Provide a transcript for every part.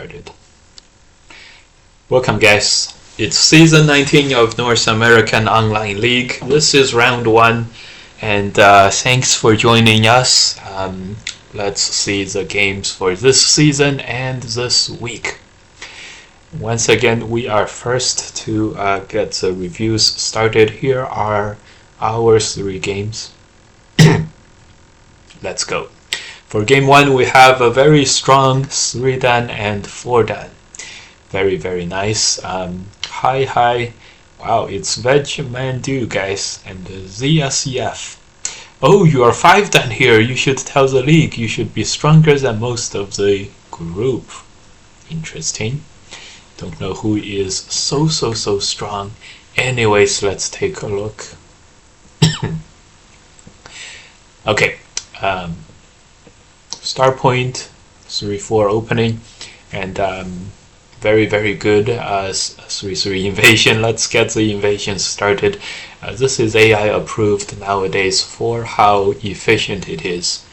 started. Welcome guys, it's season 19 of North American Online League. This is round 1 and thanks for joining us. Let's see the games for this season and this week. Once again, we are first to get the reviews started. Here are our 3 games. Let's go. For game 1, we have a very strong 3-dan and 4-dan. Very nice. Hi. Wow, it's Baduk, guys, and ZSEF. Oh, you are 5-dan here. You should tell the league. You should be stronger than most of the group. Interesting. Don't know who is so strong. Anyways, let's take a look. Okay. Start point 3-4 opening and very good 3-3 invasion. Let's get the invasion started. This is AI approved nowadays for how efficient it is.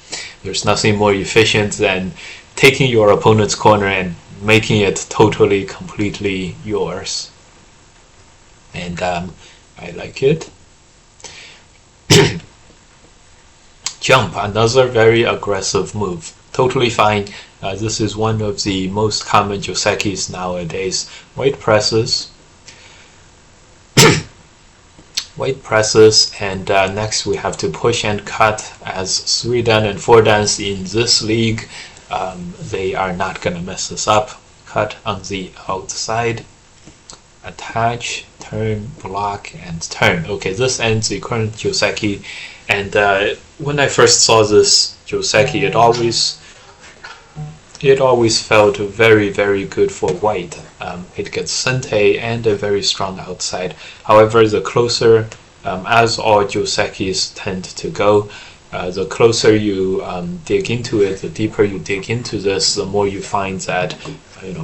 There's nothing more efficient than taking your opponent's corner and making it totally completely yours, and I like it. Jump, another very aggressive move. Totally fine. This is one of the most common josekis nowadays. White presses. White presses, and next we have to push and cut. As 3-dan and 4-dans in this league, they are not gonna mess us up. Cut on the outside. Attach, turn, block, and turn. Okay, this ends the current joseki. And when I first saw this joseki, it always felt very good for white. It gets sente and a very strong outside. However, the closer, as all josekis tend to go, the closer you dig into it, the deeper you dig into this, the more you find that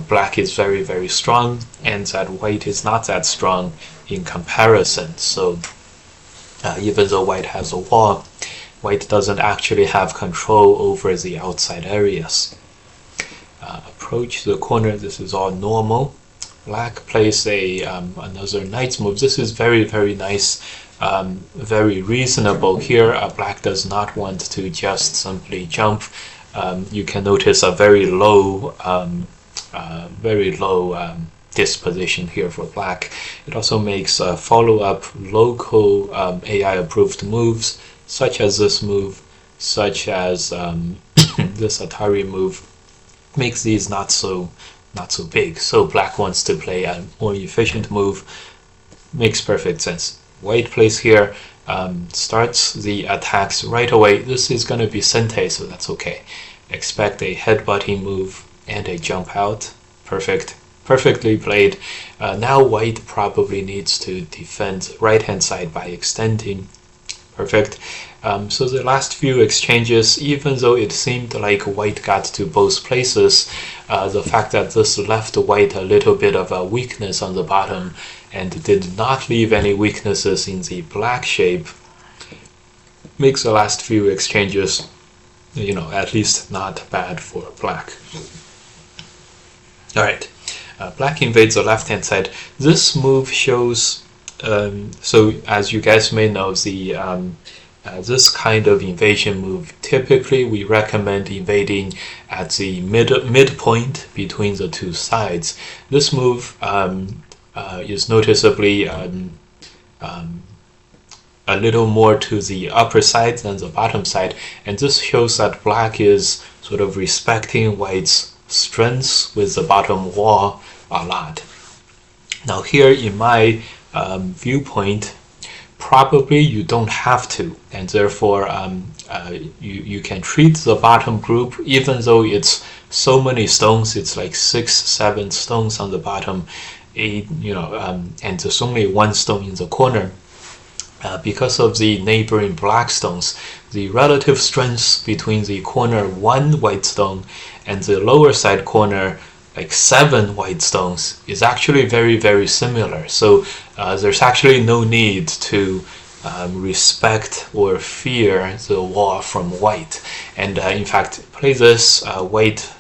black is very strong and that white is not that strong in comparison. So even though white has a wall, white doesn't actually have control over the outside areas. Approach the corner, this is all normal. Black plays another knight's move. This is very nice, very reasonable here. Black does not want to just simply jump. You can notice a very low disposition here for black. It also makes follow-up local AI approved moves, such as this move, such as this Atari move. Makes these not so big. So black wants to play a more efficient move. Makes perfect sense. White plays here, starts the attacks right away. This is going to be sente, so that's okay. Expect a headbutting move and a jump out. Perfectly played. Now white probably needs to defend right hand side by extending. Perfect. So the last few exchanges, even though it seemed like white got to both places, the fact that this left white a little bit of a weakness on the bottom and did not leave any weaknesses in the black shape makes the last few exchanges, at least not bad for black. Alright. Black invades the left-hand side. This move shows, so as you guys may know, this kind of invasion move, typically we recommend invading at the midpoint between the two sides. This move is noticeably a little more to the upper side than the bottom side, and this shows that black is sort of respecting white's strengths with the bottom wall a lot. Now here in my viewpoint, probably you don't have to, and therefore you can treat the bottom group, even though it's so many stones, it's like 6-7 stones on the bottom, and there's only 1 stone in the corner. Because of the neighboring black stones, the relative strengths between the corner 1 white stone and the lower side corner like 7 white stones is actually very similar. So there's actually no need to respect or fear the wall from white. And in fact, play this white,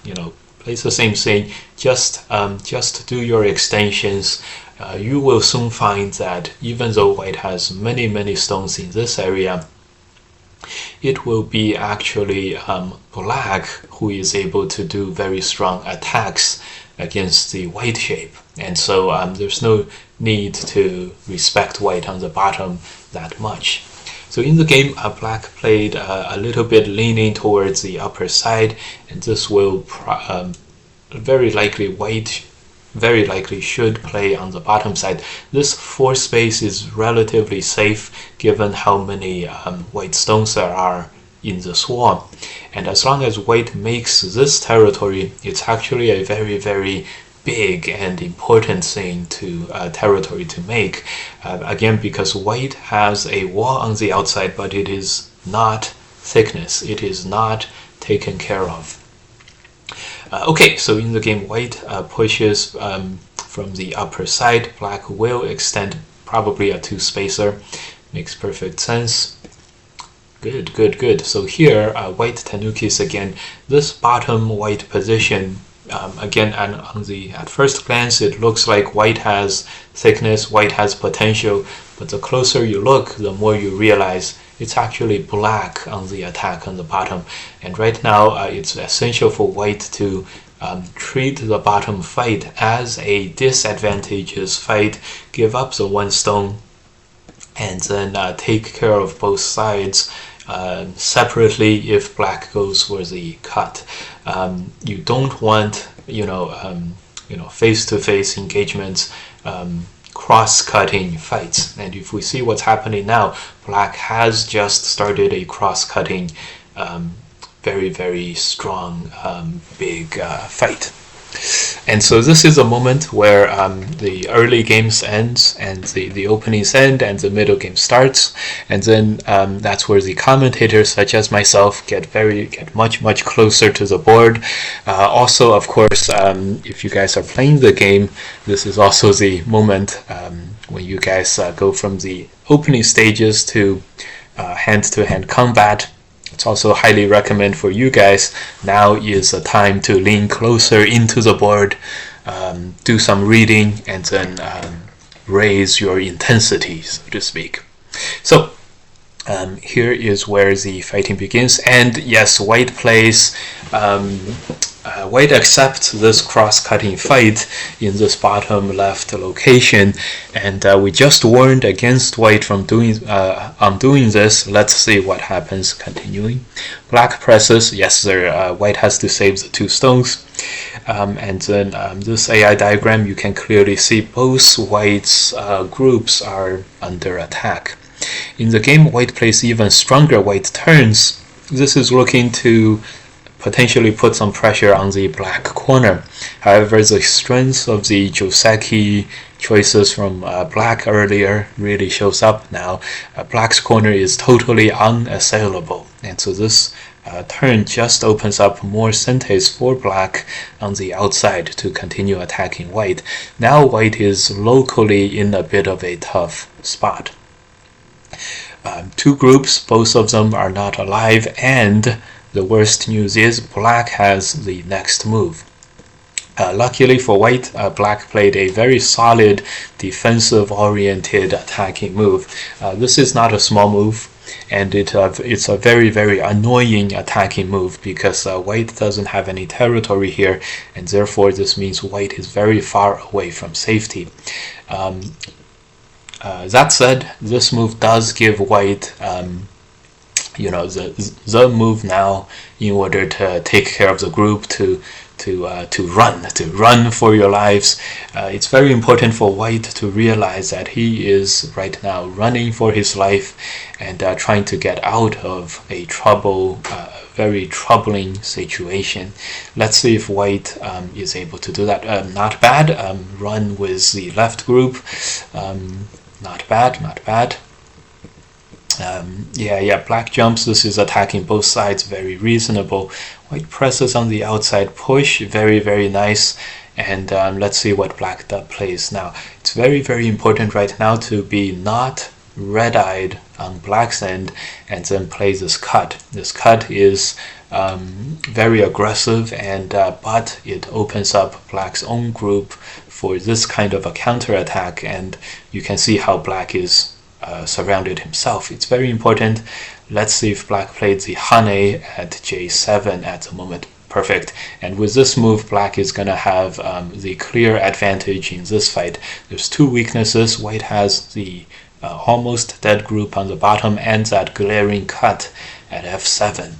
plays the same thing. Just do your extensions. You will soon find that even though white has many stones in this area, it will be actually black who is able to do very strong attacks against the white shape. And so there's no need to respect white on the bottom that much. So in the game, black played a little bit leaning towards the upper side, and this will very likely should play on the bottom side. This 4 space is relatively safe given how many white stones there are in the swarm. And as long as white makes this territory, it's actually a very big and important territory to make. Again, because white has a wall on the outside, but it is not thickness. It is not taken care of. Okay, so in the game, white pushes from the upper side. Black will extend probably a 2 spacer. Makes perfect sense. Good. So here, white tanukis again. This bottom white position, again, and at first glance, it looks like white has thickness, white has potential, but the closer you look, the more you realize it's actually black on the attack on the bottom. And right now, it's essential for white to treat the bottom fight as a disadvantageous fight, give up the 1 stone, and then take care of both sides separately if black goes for the cut. You don't want face-to-face engagements, cross-cutting fights. And if we see what's happening now, black has just started a cross-cutting, very strong, big fight. And so this is a moment where the early games ends and the openings end and the middle game starts, and then that's where the commentators such as myself get much closer to the board. Also, of course, if you guys are playing the game, this is also the moment when you guys go from the opening stages to hand-to-hand combat. It's also highly recommend for you guys. Now is the time to lean closer into the board, do some reading, and then raise your intensity, so to speak. So here is where the fighting begins. And yes, white plays. White accepts this cross-cutting fight in this bottom left location, and we just warned against white from doing this. Let's see what happens. Continuing, black presses. Yes, white has to save the 2 stones, and then this AI diagram, you can clearly see both white's groups are under attack. In the game, white plays even stronger white turns. This is looking to potentially put some pressure on the black corner. However, the strength of the Joseki choices from black earlier really shows up now. Black's corner is totally unassailable, and so this turn just opens up more sentes for black on the outside to continue attacking white. Now white is locally in a bit of a tough spot. 2 groups, both of them are not alive, and the worst news is black has the next move. Luckily for white, black played a very solid defensive-oriented attacking move. This is not a small move, and it's a very annoying attacking move because white doesn't have any territory here, and therefore this means white is very far away from safety. That said, this move does give white the move now in order to take care of the group, to run for your lives. It's very important for white to realize that he is right now running for his life and trying to get out of a very troubling situation. Let's see if white is able to do that. Not bad. Run with the left group. Not bad. Black jumps. This is attacking both sides, very reasonable. White presses on the outside push, very nice. And let's see what black plays now. It's very important right now to be not red-eyed on black's end and then play this cut. This cut is very aggressive, and but it opens up black's own group for this kind of a counterattack, and you can see how black is surrounded himself. It's very important. Let's see if black played the Hane at J7 at the moment. Perfect. And with this move, black is going to have the clear advantage in this fight. There's two weaknesses. White has the almost dead group on the bottom and that glaring cut at F7.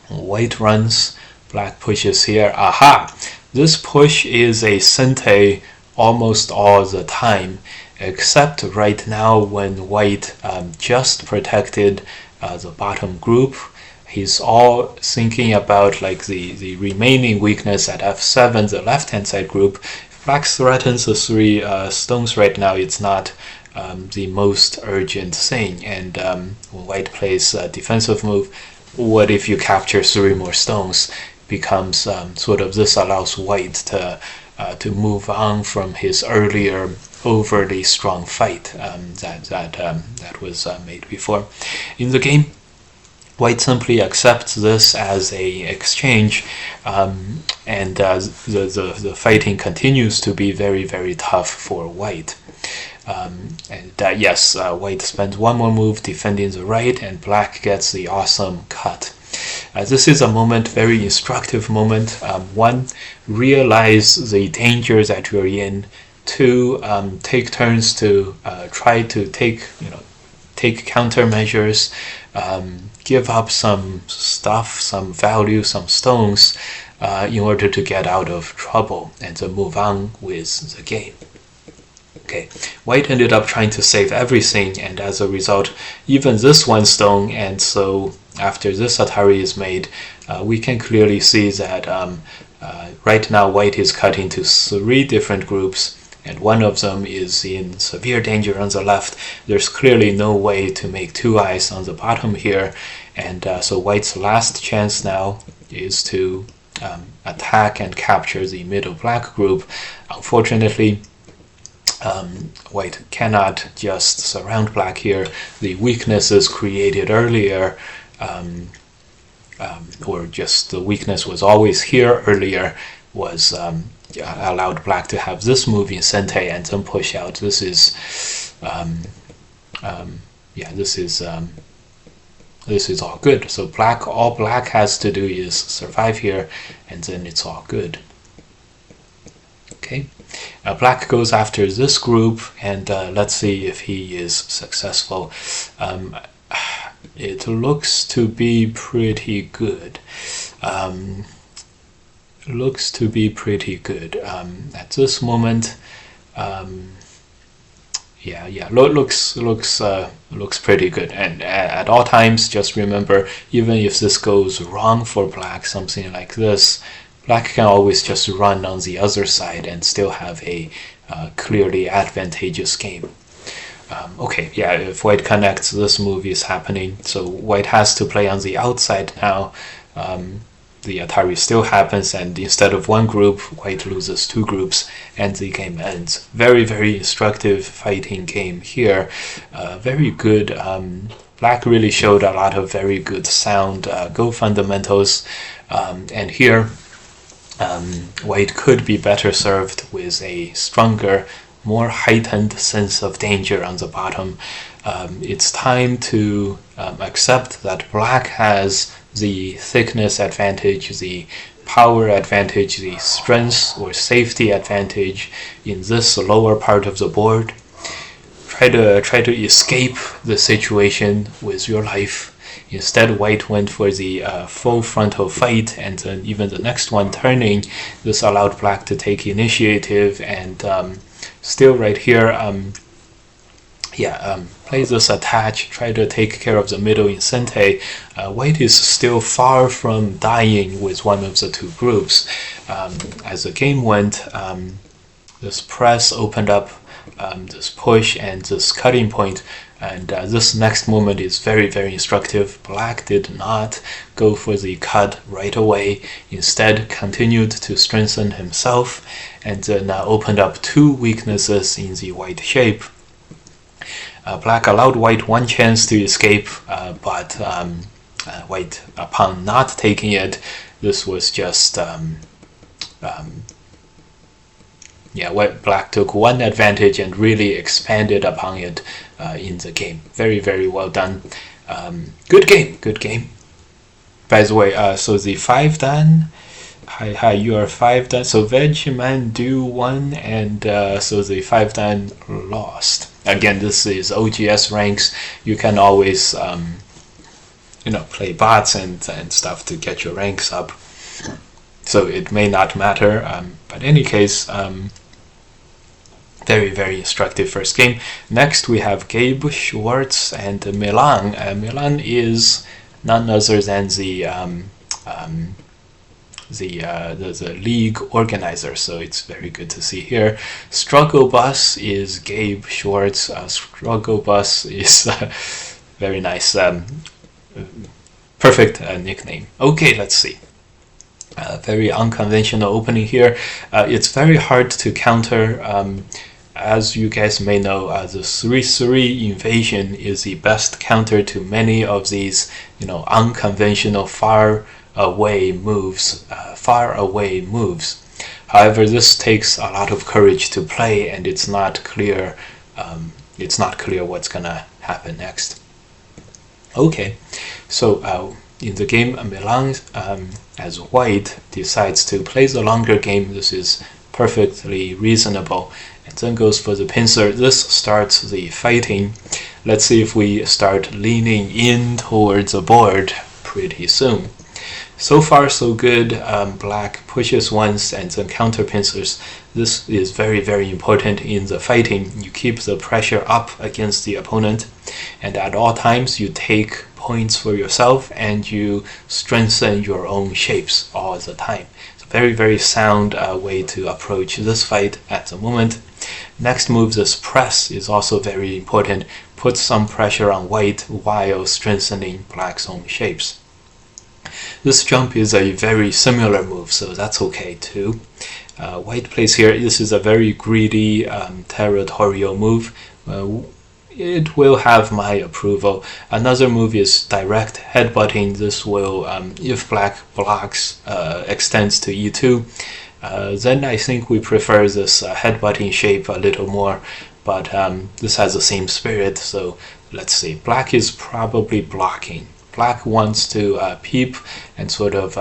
White runs, black pushes here. Aha! This push is a sente almost all the time, except right now when white just protected the bottom group. He's all thinking about like the remaining weakness at F7, the left-hand side group. If black threatens the 3 stones right now, it's not the most urgent thing. And when white plays a defensive move, what if you capture 3 more stones? Becomes sort of, this allows white to move on from his earlier overly strong fight that was made before. In the game, white simply accepts this as a exchange, and the fighting continues to be very, very tough for white. Yes, white spends 1 more move defending the right, and black gets the awesome cut. This is a moment, very instructive moment. 1, realize the danger that you're in. 2, take turns to try to take countermeasures, give up some stuff, some value, some stones, in order to get out of trouble and to move on with the game. Okay, white ended up trying to save everything, and as a result, even this 1 stone, and so after this Atari is made, we can clearly see that right now white is cut into 3 different groups, and one of them is in severe danger on the left. There's clearly no way to make 2 eyes on the bottom here, and so white's last chance now is to attack and capture the middle black group. Unfortunately, white cannot just surround black here. The weaknesses created earlier, or just the weakness was always here earlier, was allowed black to have this move in sente and then push out. This is this is all good. So all black has to do is survive here, and then it's all good. Okay, black goes after this group, and let's see if he is successful. It looks to be pretty good. Looks to be pretty good at this moment. Looks pretty good. And at all times, just remember, even if this goes wrong for black, something like this, black can always just run on the other side and still have a clearly advantageous game. Okay, yeah, if white connects, this move is happening. So white has to play on the outside now. The Atari still happens, and instead of 1 group, white loses 2 groups, and the game ends. Very, very instructive fighting game here. Very good. Black really showed a lot of very good sound Go fundamentals, and here white could be better served with a stronger, more heightened sense of danger on the bottom. It's time to accept that black has the thickness advantage, the power advantage, the strength or safety advantage in this lower part of the board. Try to escape the situation with your life. Instead, white went for the full frontal fight, and then even the next one turning. This allowed black to take initiative, and still right here, play this attach, try to take care of the middle in sente. White is still far from dying with one of the 2 groups. As the game went, this press opened up this push and this cutting point, and this next moment is very, very instructive. Black did not go for the cut right away, instead continued to strengthen himself, and then opened up 2 weaknesses in the white shape. Black allowed white one chance to escape, but white, upon not taking it, this was just black took one advantage and really expanded upon it in the game. Very, very well done. Good game. By the way, so the 5 done. Hi, you are 5 done. So Vegeman do 1, and so the 5 done lost. Again, this is OGS ranks. You can always play bots and stuff to get your ranks up. So it may not matter, but in any case, very, very instructive first game. Next we have Gabe Schwartz and Milan. Milan is none other than the league organizer, so it's very good to see here. Struggle Bus is Gabe Schwartz. Struggle Bus is very nice, perfect nickname. Okay, let's see. Very unconventional opening here. It's very hard to counter. As you guys may know, the 3-3 invasion is the best counter to many of these, unconventional far away moves. However, this takes a lot of courage to play, and it's not clear. It's not clear what's gonna happen next. Okay, so in the game, Milan, as white, decides to play the longer game. This is perfectly reasonable, and then goes for the pincer. This starts the fighting. Let's see if we start leaning in towards the board pretty soon. So far, so good. Black pushes once and then counter pincers. This is very, very important in the fighting. You keep the pressure up against the opponent, and at all times you take points for yourself and you strengthen your own shapes all the time. It's a very, very sound way to approach this fight at the moment. Next move, this press, is also very important. Put some pressure on white while strengthening black's own shapes. This jump is a very similar move, so that's okay too. White plays here. This is a very greedy territorial move. It will have my approval. Another move is direct headbutting. This will, if black blocks, extends to e2, then I think we prefer this headbutting shape a little more, but this has the same spirit, so let's see. Black is probably blocking. Black wants to peep and sort of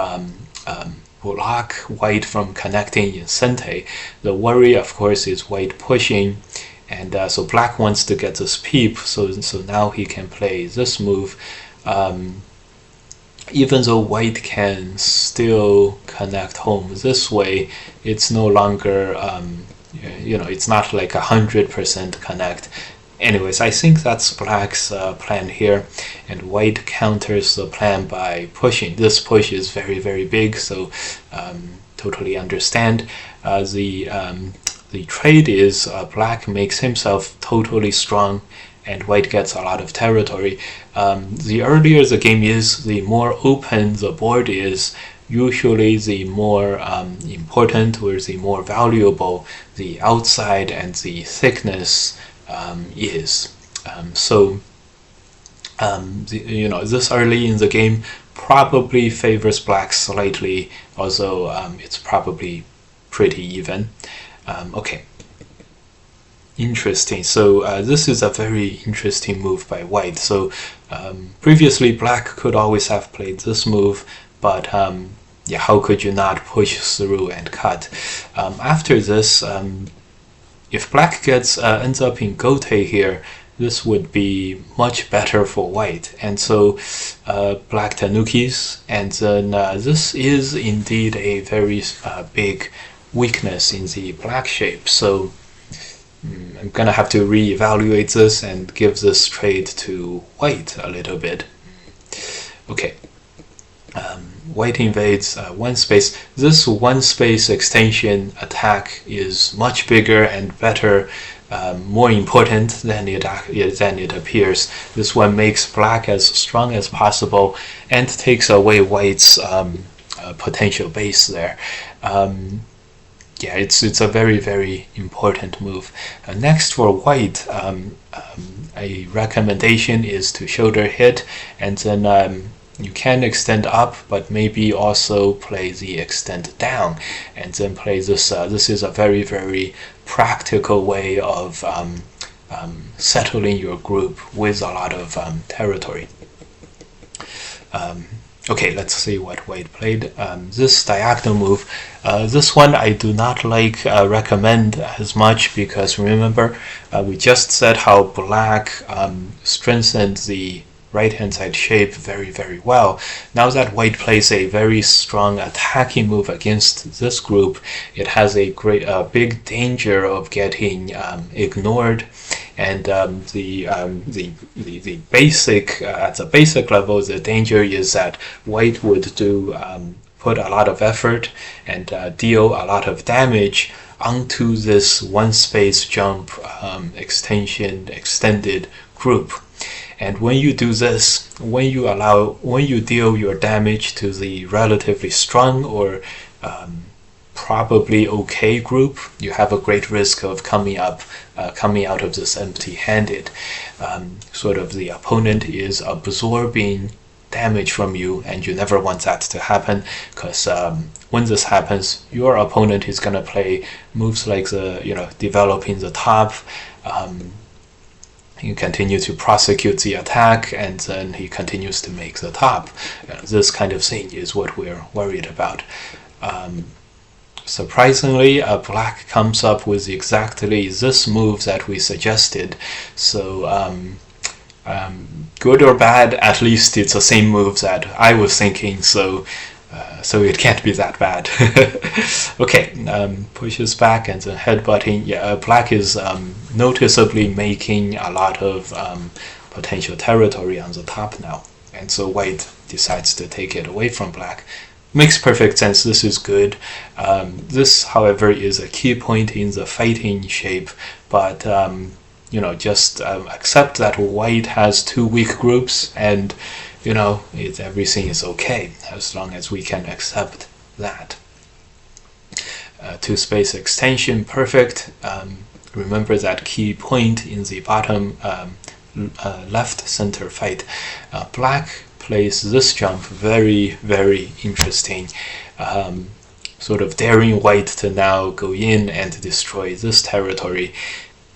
block white from connecting in Sente. The worry, of course, is white pushing, and so black wants to get this peep, so now he can play this move. Even though white can still connect home this way, it's no longer, it's not like 100% connect. Anyways, I think that's black's plan here, and white counters the plan by pushing. This push is very, very big, so totally understand. The trade is black makes himself totally strong, and white gets a lot of territory. The earlier the game is, the more open the board is. Usually the more important or the more valuable the outside and the thickness is. This early in the game probably favors black slightly, although it's probably pretty even. Okay, interesting. So this is a very interesting move by white. So previously black could always have played this move, but how could you not push through and cut? After this, if black ends up in Gote here, this would be much better for white, and so black tanukis, and then this is indeed a very big weakness in the black shape, so I'm gonna have to reevaluate this and give this trade to white a little bit. Okay, white invades one space. This one space extension attack is much bigger and better, more important than it appears. This one makes black as strong as possible and takes away white's potential base there. yeah, it's a very, very important move. Next for white, a recommendation is to shoulder hit, and then you can extend up, but maybe also play the extend down, and then play this. This is a very, very practical way of settling your group with a lot of territory. Okay, let's see what white played. This diagonal move, this one I do not recommend as much, because remember, we just said how black strengthened the right-hand side shape very, very well. Now that white plays a very strong attacking move against this group, it has a big danger of getting ignored. And the basic at the basic level, the danger is that white would put a lot of effort and deal a lot of damage onto this one space jump extended group. And when you do this, when you deal your damage to the relatively strong or probably okay group, you have a great risk of coming out of this empty-handed. Sort of the opponent is absorbing damage from you, and you never want that to happen, because when this happens, your opponent is going to play moves like developing the top. You continue to prosecute the attack, and then he continues to make the top. This kind of thing is what we're worried about. Surprisingly, black comes up with exactly this move that we suggested. So good or bad, at least it's the same move that I was thinking, so it can't be that bad. Okay, pushes back and then headbutting. Yeah, black is noticeably making a lot of potential territory on the top now, and so white decides to take it away from black. Makes perfect sense. This is good. This, however, is a key point in the fighting shape, but just accept that white has two weak groups, and everything is okay as long as we can accept that. Two space extension, perfect. Remember that key point in the bottom left center fight. Black plays this jump very, very interesting, sort of daring white to now go in and destroy this territory.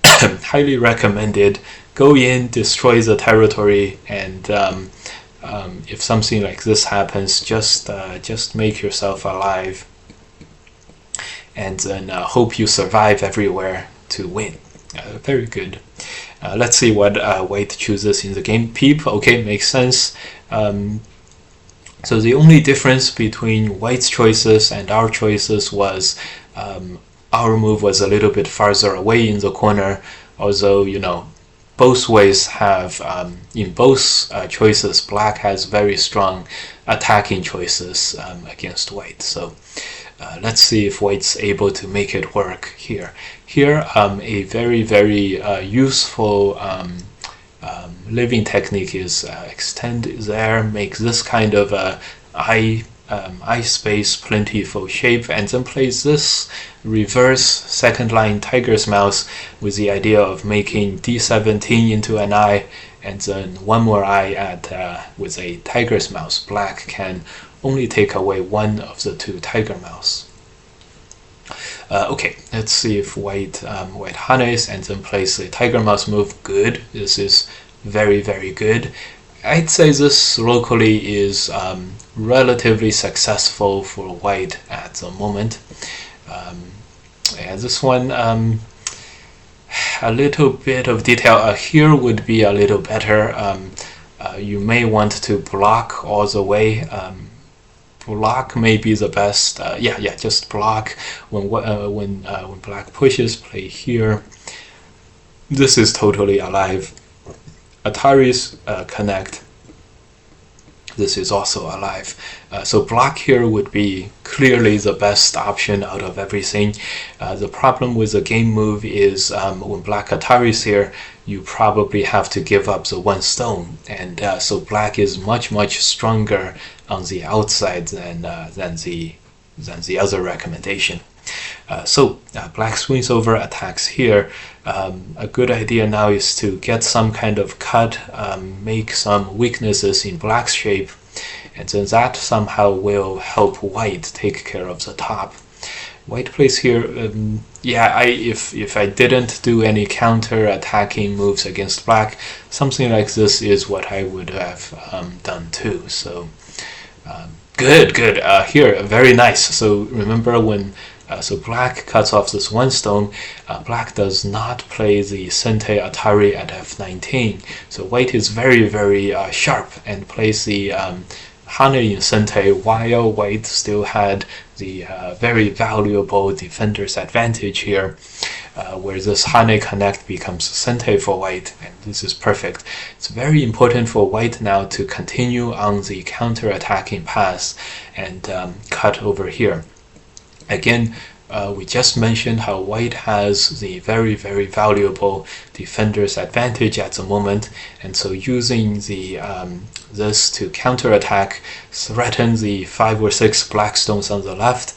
Highly recommended. Go in, destroy the territory, and if something like this happens, just make yourself alive, and then hope you survive everywhere to win. Very good. Let's see what white chooses in the game. Peep, okay, makes sense. So the only difference between white's choices and our choices was our move was a little bit farther away in the corner, although both ways have in both choices, black has very strong attacking choices against white. So let's see if white's able to make it work here. Here, a very, very useful living technique is extend there, make this kind of eye space plentiful shape, and then place this reverse second line tiger's mouse with the idea of making d17 into an eye, and then one more eye with a tiger's mouse. Black can only take away one of the two tiger mouse. Okay, let's see if white harness and then place the tiger mouse move. Good. This is very, very good. I'd say this locally is relatively successful for white at the moment. This one, a little bit of detail here would be a little better. You may want to block all the way. Block may be the best. Just block when black pushes. Play here. This is totally alive. Atari's connect. This is also alive. So block here would be clearly the best option out of everything. The problem with the game move is when black Atari's here, you probably have to give up the one stone, and so black is much, much stronger on the outside than the other recommendation. Black swings over, attacks here. A good idea now is to get some kind of cut, make some weaknesses in black's shape, and then that somehow will help white take care of the top. White plays here, if I didn't do any counter-attacking moves against black, something like this is what I would have done too. So good. Here, very nice. So remember when black cuts off this one stone, black does not play the Sente Atari at f19. So white is very, very sharp and plays the Hane in Sente while white still had the very valuable defender's advantage here, where this Hane connect becomes Sente for white, and this is perfect. It's very important for white now to continue on the counter-attacking path and cut over here. Again, we just mentioned how white has the very, very valuable defender's advantage at the moment, and so using the this to counterattack, threaten the 5 or 6 black stones on the left,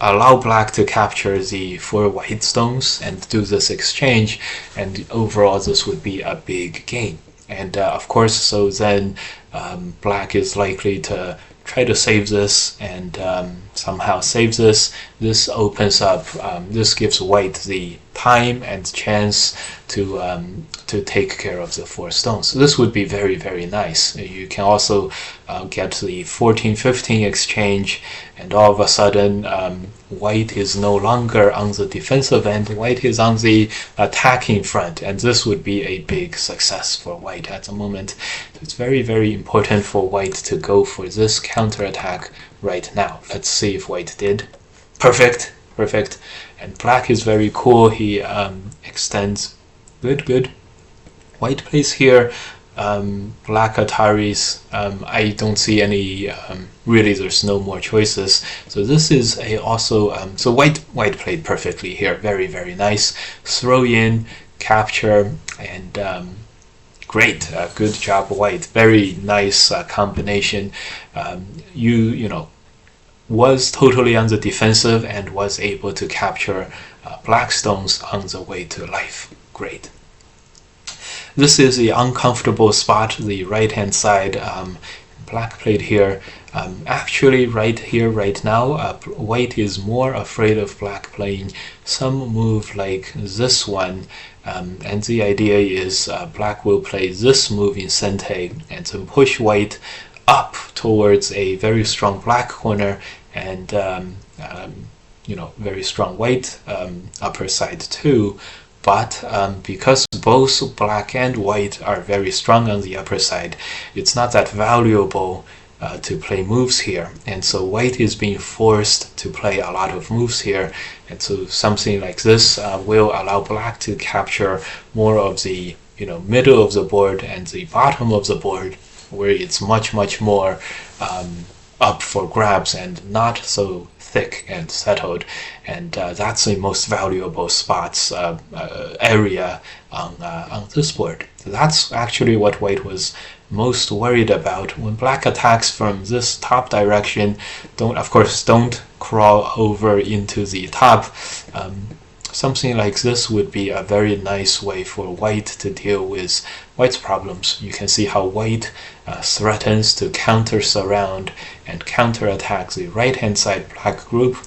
allow black to capture the 4 white stones and do this exchange, and overall this would be a big gain. And of course, so then black is likely to try to save this and somehow save this. This opens up, this gives white the time and chance to take care of the 4 stones. So this would be very, very nice. You can also get the 14-15 exchange, and all of a sudden white is no longer on the defensive end, white is on the attacking front, and this would be a big success for white at the moment. So it's very, very important for white to go for this counterattack right now. Let's see if white did. Perfect. And black is very cool. He extends. Good. White plays here. Black Ataris. I don't see any. Really, there's no more choices. So this is also. So white played perfectly here. Very, very nice. Throw in, capture, and great. Good job, white. Very nice combination. You know, was totally on the defensive and was able to capture black stones on the way to life. Great. This is the uncomfortable spot, the right hand side. Black played here. Actually, right here, right now, white is more afraid of black playing some move like this one. And the idea is black will play this move in Sente and to push white up towards a very strong black corner and very strong white upper side too. But because both black and white are very strong on the upper side, it's not that valuable to play moves here, and so white is being forced to play a lot of moves here, and so something like this will allow black to capture more of the middle of the board and the bottom of the board, where it's much more up for grabs and not so thick and settled, and that's the most valuable spots area on this board. So that's actually what white was most worried about. When black attacks from this top direction, don't crawl over into the top. Something like this would be a very nice way for white to deal with white's problems. You can see how white threatens to counter surround and counterattack the right hand side black group,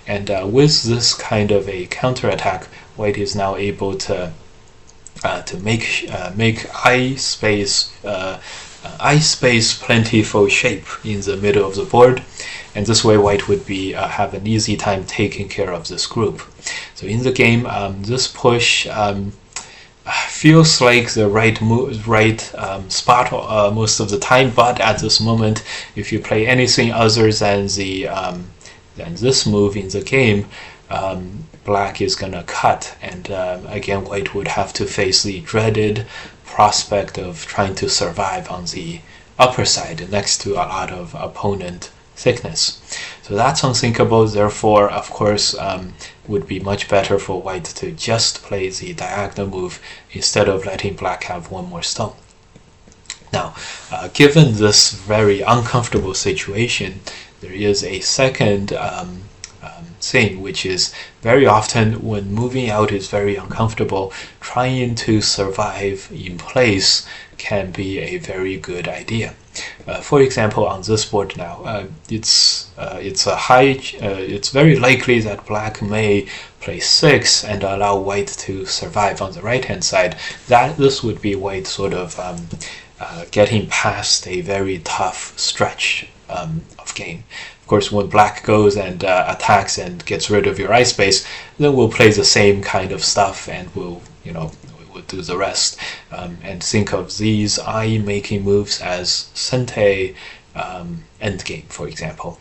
and with this kind of a counterattack, white is now able to make eye space plentiful shape in the middle of the board, and this way white would be have an easy time taking care of this group. So in the game, this push feels like the right spot most of the time, but at this moment, if you play anything other than this move in the game, black is gonna cut, and again white would have to face the dreaded prospect of trying to survive on the upper side next to a lot of opponent thickness. So that's unthinkable. Therefore, of course, would be much better for white to just play the diagonal move instead of letting black have one more stone. Now, given this very uncomfortable situation, there is a second thing, which is very often when moving out is very uncomfortable, trying to survive in place can be a very good idea. For example, on this board now, it's very likely that black may play 6 and allow white to survive on the right hand side. This would be white sort of getting past a very tough stretch of game. Of course, when black goes and attacks and gets rid of your eye space, then we'll play the same kind of stuff and we'll do the rest, and think of these eye making moves as Sente endgame, for example.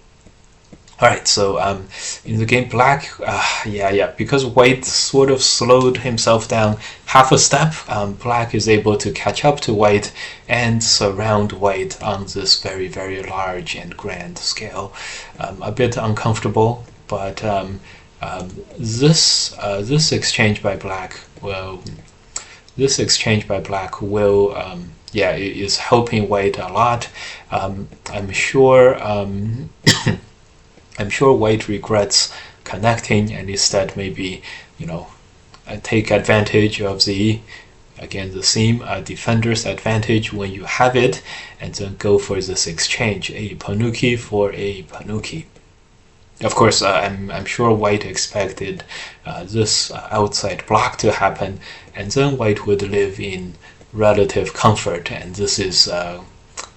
Alright, so in the game black, because white sort of slowed himself down half a step, black is able to catch up to white and surround white on this very, very large and grand scale. A bit uncomfortable, but this exchange by black is helping white a lot. I'm sure white regrets connecting and instead maybe take advantage of the same defender's advantage when you have it, and then go for this exchange, a Panuki for a Panuki. Of course, I'm sure white expected this outside block to happen, and then white would live in relative comfort. And this is,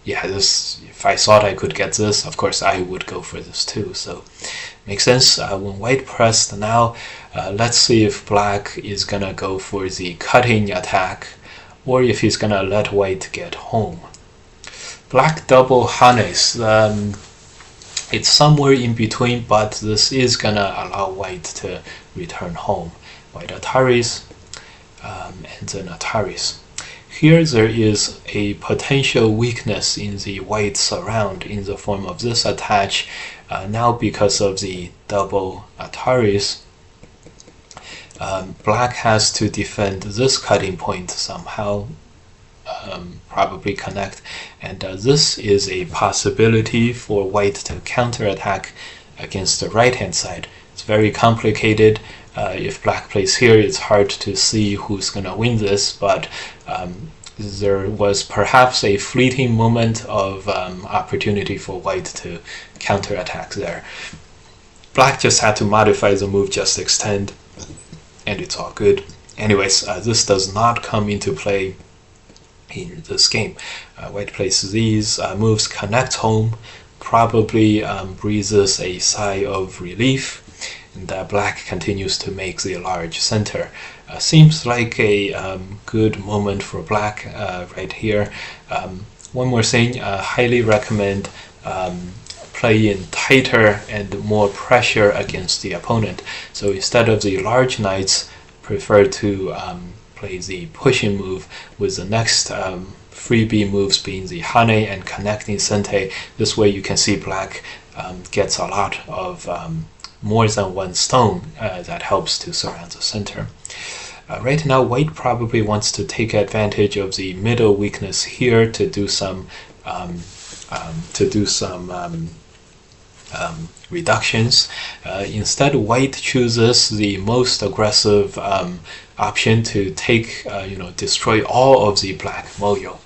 if I thought I could get this, of course I would go for this too. So, makes sense. When white pressed now, let's see if black is gonna go for the cutting attack, or if he's gonna let white get home. Black double Hanes. It's somewhere in between, but this is gonna allow white to return home. White Ataris, and then Ataris. Here there is a potential weakness in the white surround in the form of this attach. Now because of the double Ataris, black has to defend this cutting point somehow, probably connect, and this is a possibility for white to counterattack against the right hand side. It's very complicated. If black plays here, it's hard to see who's gonna win this, but there was perhaps a fleeting moment of opportunity for white to counterattack there. Black just had to modify the move, just extend, and it's all good. Anyways, this does not come into play in this game. White plays these moves, connects home, probably breathes a sigh of relief, and black continues to make the large center. Seems like a good moment for black right here. One more thing, highly recommend playing tighter and more pressure against the opponent. So instead of the large knights, prefer to play the pushing move, with the next freebie moves being the Hane and connecting Sente. This way you can see black gets a lot of more than one stone that helps to surround the center. Right now white probably wants to take advantage of the middle weakness here to do some reductions. Instead, white chooses the most aggressive option to take, destroy all of the black moyo.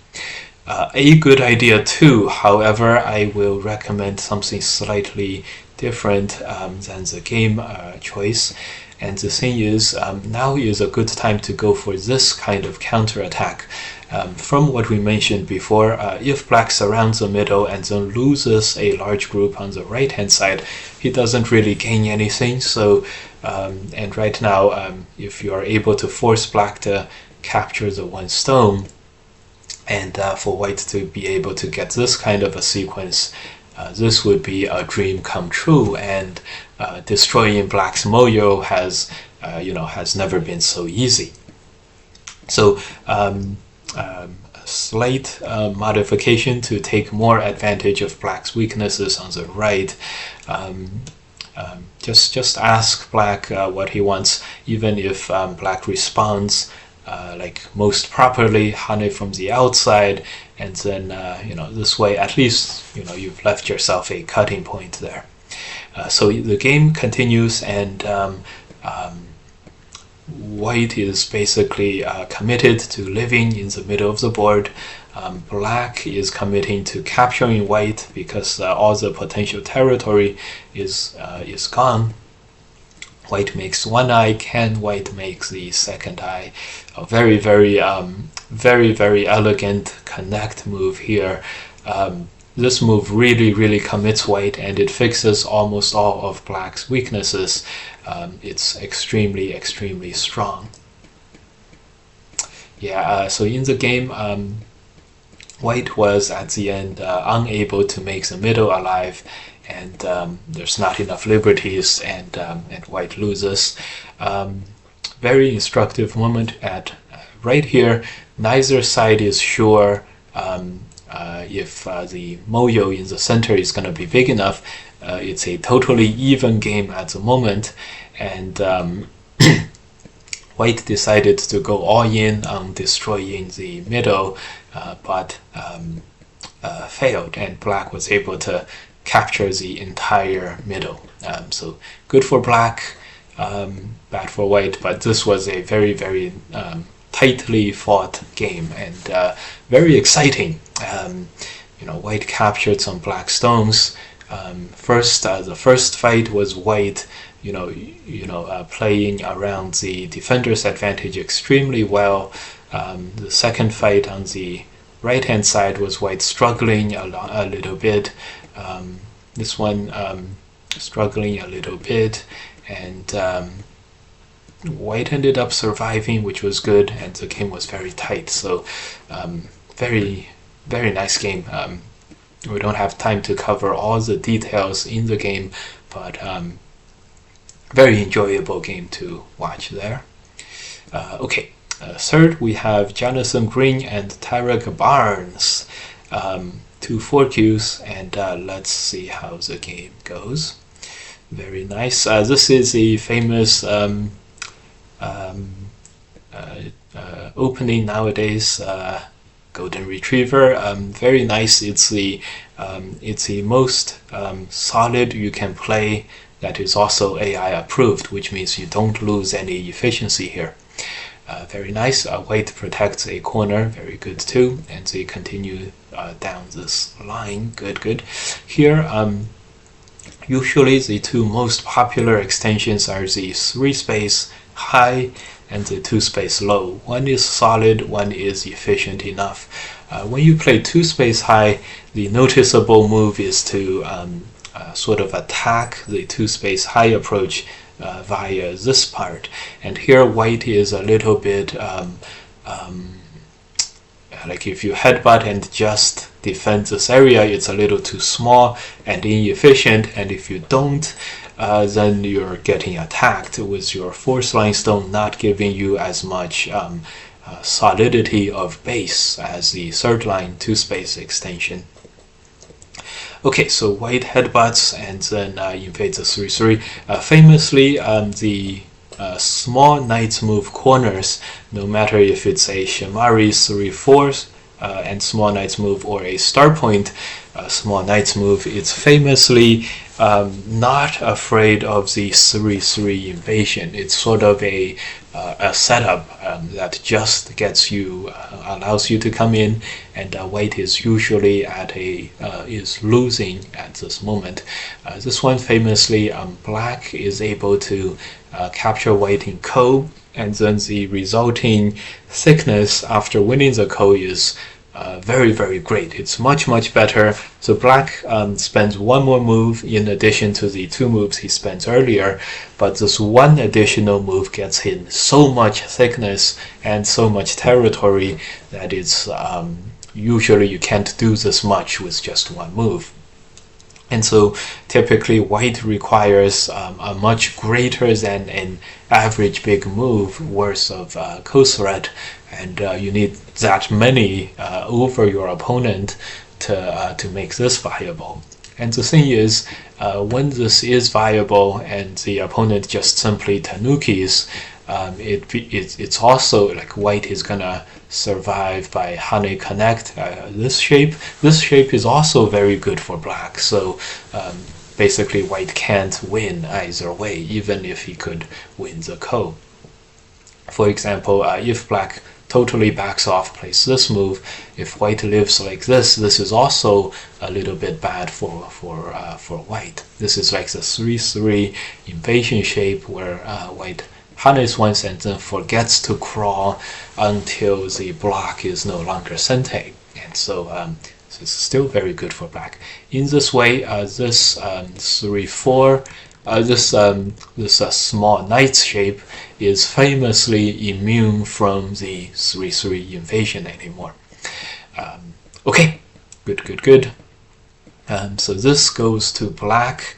A good idea too, however, I will recommend something slightly different than the game choice. And the thing is, now is a good time to go for this kind of counterattack. From what we mentioned before, if black surrounds the middle and then loses a large group on the right hand side, he doesn't really gain anything. So, and right now, if you are able to force black to capture the one stone, and for white to be able to get this kind of a sequence, this would be a dream come true, and destroying black's moyo has never been so easy. So slight modification to take more advantage of black's weaknesses on the right. Just ask black what he wants, even if black responds like most properly, Hane from the outside, and then this way at least you've left yourself a cutting point there. So the game continues, and white is basically committed to living in the middle of the board. Black is committing to capturing white because all the potential territory is gone. White makes one eye. Can white make the second eye? A very, very elegant connect move here. This move really commits white, and it fixes almost all of black's weaknesses. It's extremely strong. Yeah, so in the game, white was at the end unable to make the middle alive, and there's not enough liberties, and white loses. Very instructive moment at right here. Neither side is sure if the moyo in the center is going to be big enough. It's a totally even game at the moment, and white decided to go all in on destroying the middle, but failed, and black was able to capture the entire middle. So good for black, bad for white, but this was a very tightly fought game, and very exciting. White captured some black stones. The first fight was white, playing around the defender's advantage extremely well. The second fight on the right-hand side was white struggling a little bit. This one struggling a little bit, and white ended up surviving, which was good, and the game was very tight. So very nice game. We don't have time to cover all the details in the game, but very enjoyable game to watch there. Okay, third we have Jonathan Green and Tarek Barnes, 2 4Qs, and let's see how the game goes. Very nice. This is a famous opening nowadays. Golden Retriever, very nice. It's the most solid you can play that is also AI approved, which means you don't lose any efficiency here. Very nice. White protects a corner, very good too, and they continue down this line. Good. Here, usually the two most popular extensions are the 3-space high and the 2-space low. One is solid, one is efficient enough. When you play 2-space high, the noticeable move is to sort of attack the 2-space high approach via this part. And here white is a little bit like if you headbutt and just defend this area, it's a little too small and inefficient, and if you don't, then you're getting attacked with your 4th line stone not giving you as much solidity of base as the 3rd line 2-space extension. Okay, so white headbutts and then invades the 3/3. Famously, the small knight's move corners, no matter if it's a Shimari 3/4 and small knight's move or a star point small knight's move, it's famously not afraid of the 3/3 invasion. It's sort of a setup that just gets you, allows you to come in, and white is usually is losing at this moment. This one famously, black is able to capture white in ko, and then the resulting thickness after winning the ko is very great. It's much better. So black spends one more move in addition to the 2 moves he spent earlier, but this one additional move gets him so much thickness and so much territory that it's usually you can't do this much with just one move. And so typically white requires a much greater than an average big move worth of co-threat, and you need that many over your opponent to make this viable. And the thing is, when this is viable and the opponent just simply tanukis, it's also like white is gonna survive by Hane Connect. This shape is also very good for black. So basically white can't win either way, even if he could win the ko. For example, if black totally backs off, plays this move, if white lives like this is also a little bit bad for white. This is like the 3-3 invasion shape where white harness once and then forgets to crawl until the block is no longer sente. And so it's still very good for black. In this way, this 3-4, this small knight shape is famously immune from the 3-3 invasion anymore. Okay, good. So this goes to black.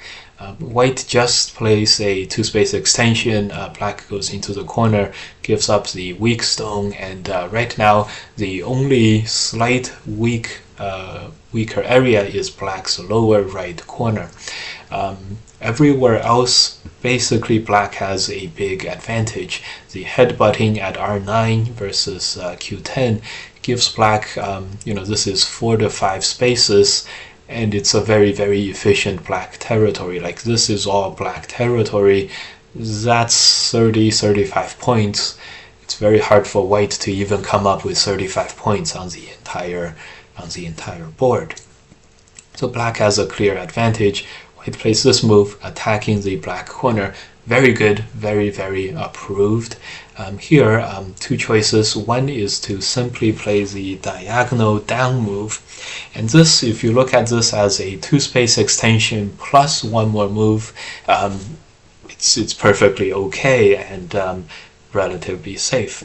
White just plays a 2-space extension. Black goes into the corner, gives up the weak stone, and right now the only slight weaker area is black's lower right corner. Everywhere else, basically black has a big advantage. The headbutting at R9 versus Q10 gives black, this is 4 to 5 spaces, and it's a very, very efficient black territory. Like this is all black territory. That's 35 points. It's very hard for white to even come up with 35 points on the entire board. So black has a clear advantage. White plays this move, attacking the black corner. Very good, very, very approved. Here, two choices. One is to simply play the diagonal down move. And this, if you look at this as a 2-space extension plus one more move, it's perfectly okay and relatively safe.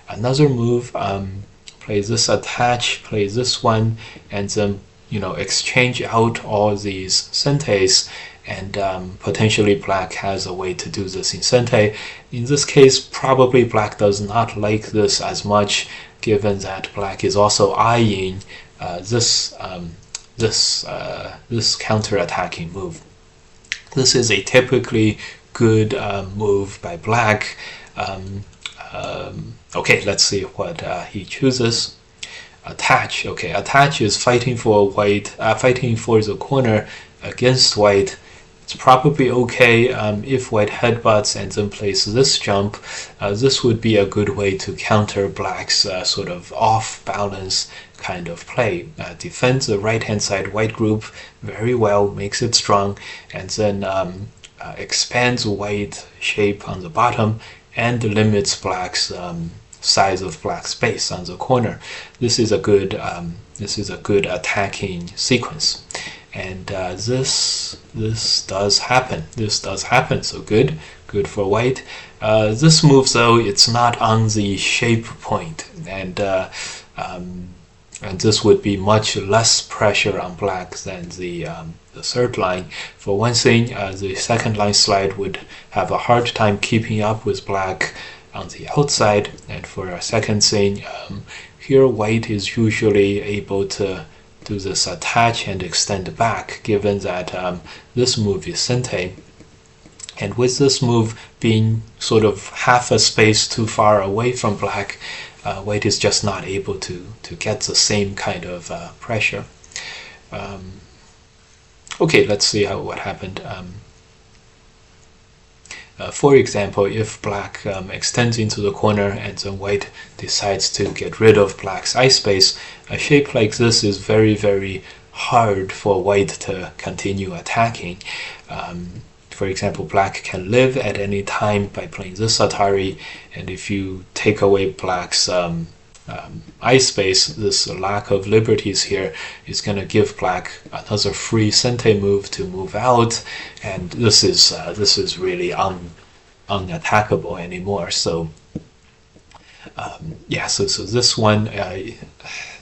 Another move, play this attach, play this one, and then exchange out all these sentes, and potentially black has a way to do this in sente. In this case, probably black does not like this as much, given that black is also eyeing this counter-attacking move. This is a typically good move by black. Okay, let's see what he chooses. Attach. Okay, attach is fighting for white, fighting for the corner against white. It's probably okay if white headbutts and then plays this jump. This would be a good way to counter black's sort of off-balance kind of play. Defends the right-hand side white group very well, makes it strong, and then expands white shape on the bottom and limits black's size of black space on the corner. This is a good attacking sequence, and this does happen. So good for white. This move though, it's not on the shape point, and this would be much less pressure on black than the third line. For one thing, the second line slide would have a hard time keeping up with black on the outside, and for a second thing, here white is usually able to do this attach and extend back, given that this move is sente, and with this move being sort of half a space too far away from black, white is just not able to get the same kind of pressure. Okay, let's see what happened. For example, if black extends into the corner and then white decides to get rid of black's eye space, a shape like this is very, very hard for white to continue attacking. For example, black can live at any time by playing this Atari, and if you take away black's eye space, this lack of liberties here is going to give black another free sente move to move out, and this is really unattackable anymore. So so this one,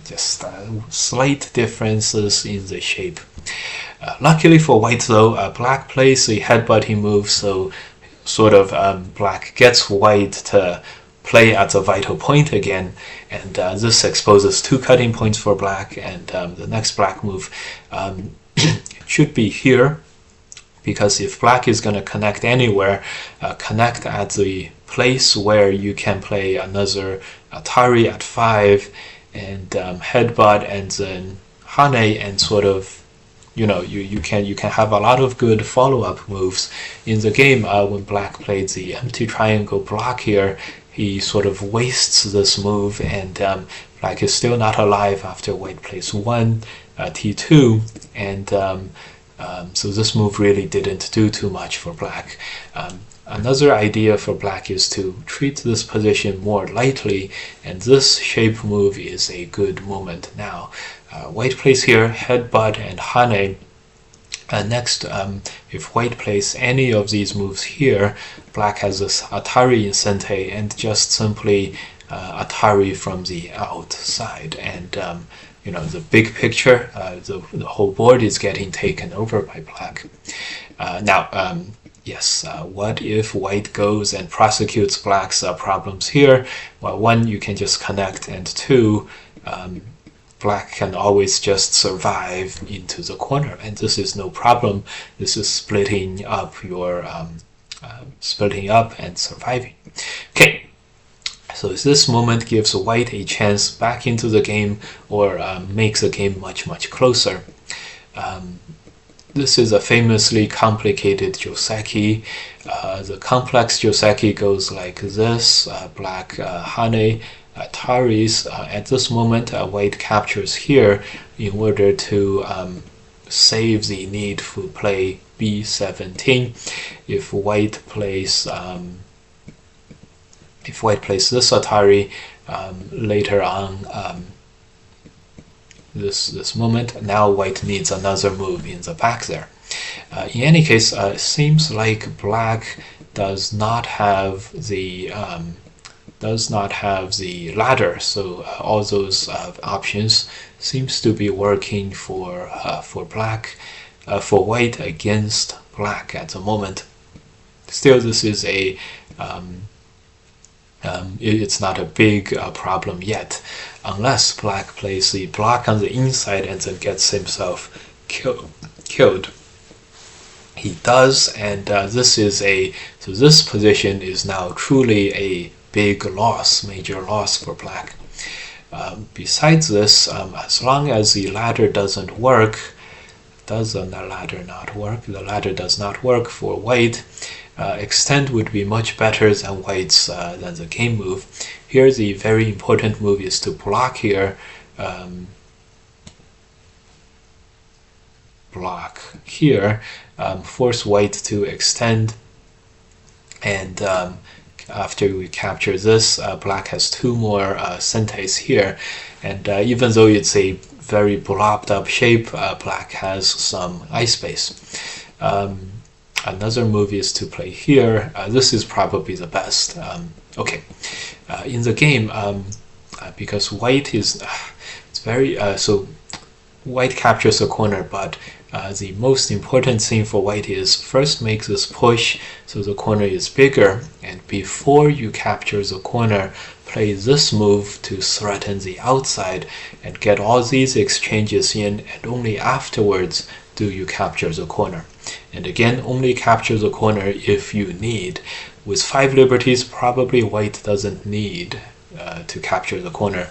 just slight differences in the shape. Luckily for white though, black plays a headbutting move, so sort of black gets white to play at the vital point again, and this exposes two cutting points for black, and the next black move should be here, because if black is going to connect anywhere, connect at the place where you can play another Atari at 5 and headbutt and then hane and sort of you can have a lot of good follow-up moves in the game. When black played the empty triangle block here, he sort of wastes this move, and black is still not alive after white plays 1 t2, and so this move really didn't do too much for black. Another idea for black is to treat this position more lightly, and this shape move is a good moment now. White plays here headbutt and hane. Next, if white plays any of these moves here, black has this Atari in Sente and just simply Atari from the outside. And the big picture, the whole board is getting taken over by black. Yes, what if white goes and prosecutes black's problems here? Well, 1, you can just connect, and 2, black can always just survive into the corner, and this is no problem. This is splitting up and surviving. Okay, so this moment gives white a chance back into the game, or makes the game much closer. This is a famously complicated Joseki. The complex Joseki goes like this. Black hane Ataris. At this moment, white captures here in order to save the need to play b17. If white plays this Atari later on, this moment, now white needs another move in the back there. In any case, it seems like black does not have the ladder, so all those options seems to be working for white against black at the moment. Still, this is it's not a big problem yet, unless black plays the block on the inside and then gets himself killed. He does, and this position is now truly a big loss, major loss for black. Besides this, as long as the ladder doesn't work, the ladder does not work for white. Extend would be much better than white's than the game move. Here, the very important move is to block here. Force white to extend, and after we capture this, black has 2 more sentes here, and even though it's a very blocked up shape, black has some ice space. Another move is to play here. This is probably the best. In the game, because white is it's very so white captures a corner, but the most important thing for white is first make this push so the corner is bigger, and before you capture the corner, play this move to threaten the outside and get all these exchanges in, and only afterwards do you capture the corner. And again, only capture the corner if you need. With 5 liberties, probably white doesn't need to capture the corner.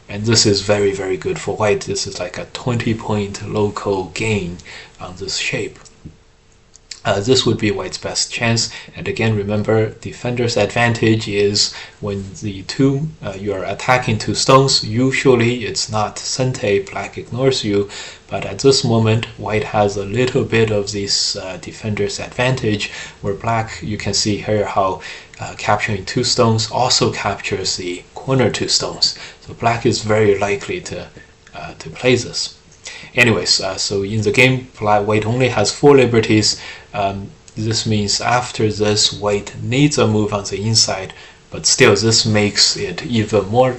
And this is very, very good for white. This is like a 20-point local gain on this shape. This would be white's best chance. And again, remember, defender's advantage is when the you're attacking 2 stones. Usually it's not sente, black ignores you. But at this moment, white has a little bit of this defender's advantage, where black, you can see here how capturing 2 stones also captures the corner 2 stones. So black is very likely to play this. Anyways, so in the game, white only has 4 liberties. This means after this, white needs a move on the inside, but still this makes it even more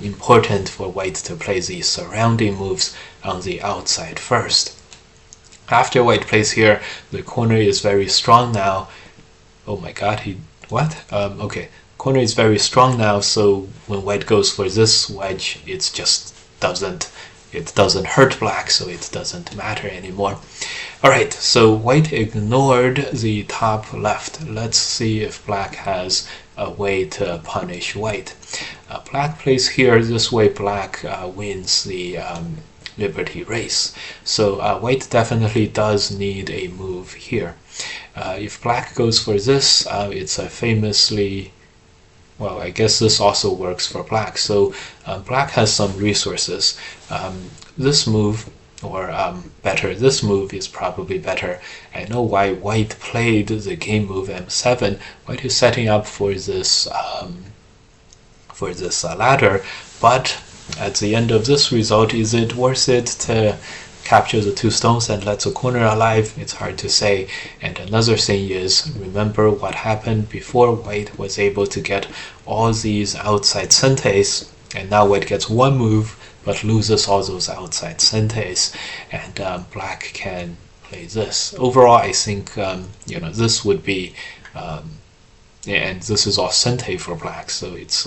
important for white to play the surrounding moves on the outside first. After white plays here, the corner is very strong now. Oh my god, okay, corner is very strong now, so when white goes for this wedge, it doesn't hurt black, so it doesn't matter anymore. Alright, so white ignored the top left. Let's see if black has a way to punish white. Black plays here. This way black wins the liberty race. So white definitely does need a move here. If black goes for this, it's a famously, well, I guess this also works for black. So black has some resources. This move, or better, this move is probably better. I know why white played the game move m7. White is setting up for this ladder, but at the end of this result, is it worth it to capture the 2 stones and let the corner alive? It's hard to say. And another thing is, remember what happened before white was able to get all these outside centes, and now white gets 1 move but loses all those outside centes, and black can play this. Overall, I think this would be, and this is all cente for black, so it's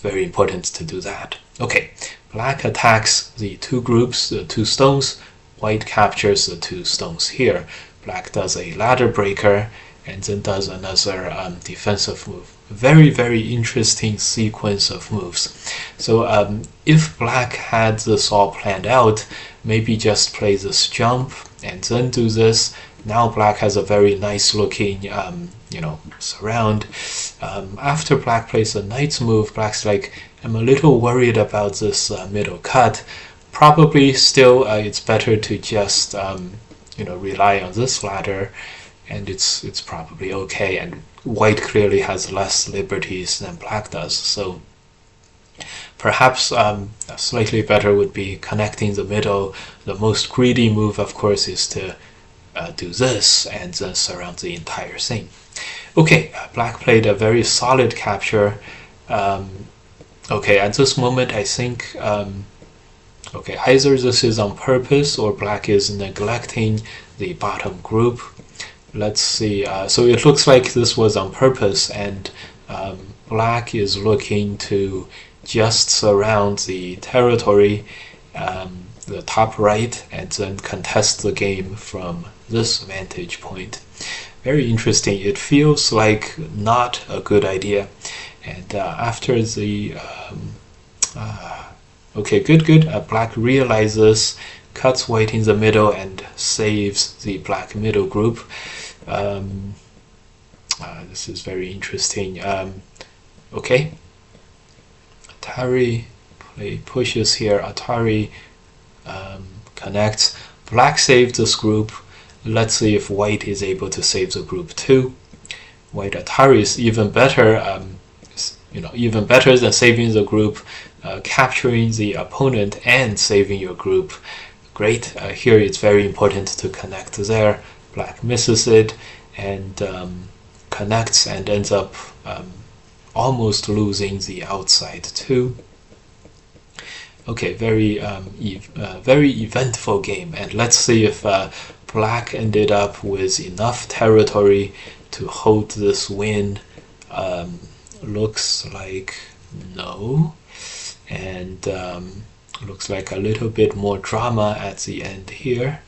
very important to do that. Okay, black attacks the 2 groups, the 2 stones. White captures the 2 stones here. Black does a ladder breaker and then does another defensive move. Very, very interesting sequence of moves. So if black had this all planned out, maybe just play this jump and then do this. Now black has a very nice looking surround. After black plays the knight's move, black's like, I'm a little worried about this middle cut. Probably still it's better to just rely on this ladder, and it's probably okay. And white clearly has less liberties than black does, so perhaps slightly better would be connecting the middle. The most greedy move, of course, is to do this and then surround the entire thing. Okay, black played a very solid capture. Okay, at this moment I think okay, either this is on purpose or black is neglecting the bottom group. Let's see. So it looks like this was on purpose, and black is looking to just surround the territory, the top right, and then contest the game from this vantage point. Very interesting. It feels like not a good idea. And after the okay, good. Black realizes, cuts white in the middle, and saves the black middle group. This is very interesting. Okay, Atari pushes here. Atari connects. Black saved this group. Let's see if white is able to save the group too. White Atari is even better. Even better than saving the group, capturing the opponent and saving your group. Great. Here it's very important to connect there. Black misses it and connects and ends up almost losing the outside too. Okay, very eventful game, and let's see if black ended up with enough territory to hold this win. Looks like no, and looks like a little bit more drama at the end here.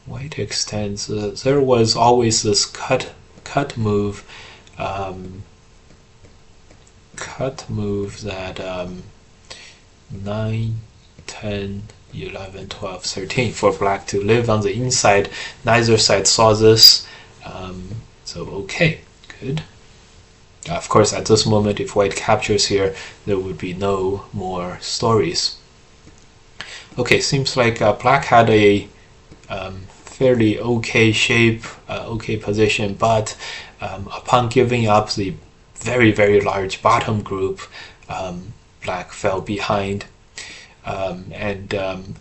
White extends. There was always this cut move, that 9, 10, 11, 12, 13 for black to live on the inside. Neither side saw this, so okay, good. Of course, at this moment, if white captures here, there would be no more stories. Okay, seems like black had a fairly okay shape, okay position, but upon giving up the very, very large bottom group, black fell behind. And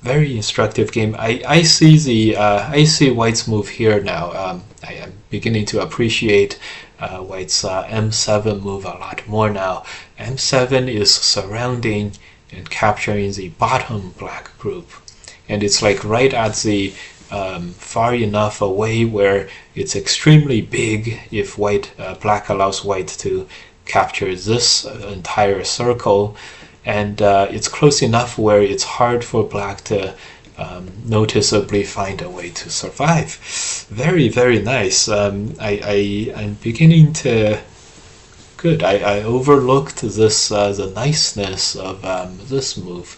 very instructive game. I see white's move here now. I am beginning to appreciate white's m7 move a lot more now. m7 is surrounding and capturing the bottom black group, and it's like right at the far enough away where it's extremely big if black allows white to capture this entire circle, and it's close enough where it's hard for black to noticeably find a way to survive. Very, very nice. I'm beginning to... Good. I overlooked this the niceness of this move,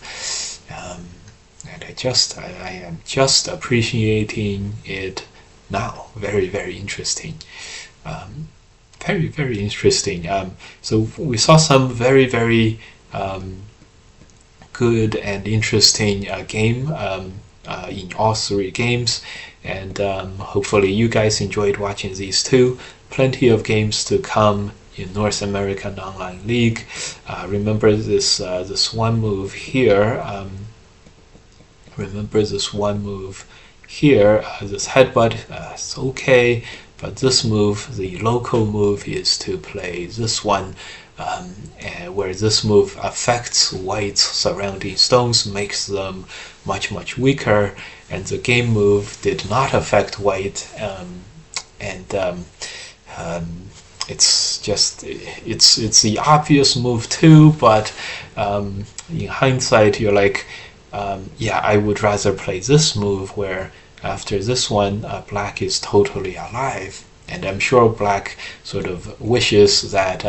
And I am just appreciating it now. Very, very interesting. Very, very interesting. So we saw some very, very good and interesting game in all three games, and hopefully you guys enjoyed watching these two. Plenty of games to come in North American Online League. Remember this one move here. Remember this one move here. This headbutt is okay, but this move, the local move, is to play this one, where this move affects white's surrounding stones, makes them much, much weaker, and the game move did not affect white, it's the obvious move too, but in hindsight you're like, yeah, I would rather play this move, where after this one black is totally alive, and I'm sure black sort of wishes that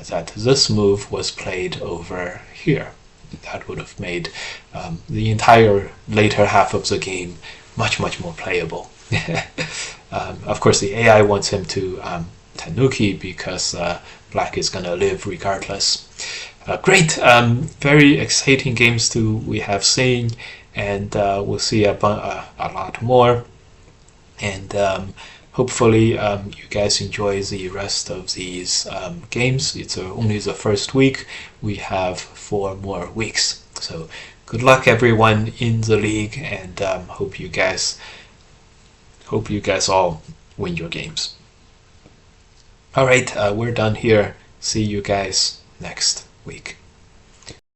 that this move was played over here. That would have made the entire later half of the game much, much more playable. Of course, the AI wants him to Tanuki because black is going to live regardless. Great, very exciting games we have seen, and we'll see a lot more. And hopefully you guys enjoy the rest of these games. It's only the first week. We have 4 more weeks. So good luck everyone in the league, and hope you guys all win your games. All right, we're done here. See you guys next week.